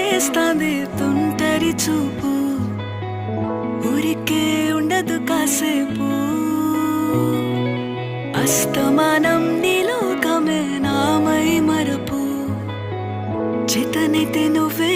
చేస్తాంది తుంటరి చూపు, ఊరికే ఉండదు కాసేపు. అస్తమానం నీలోకమే నామై మరపు, చేతనైతే నువ్వే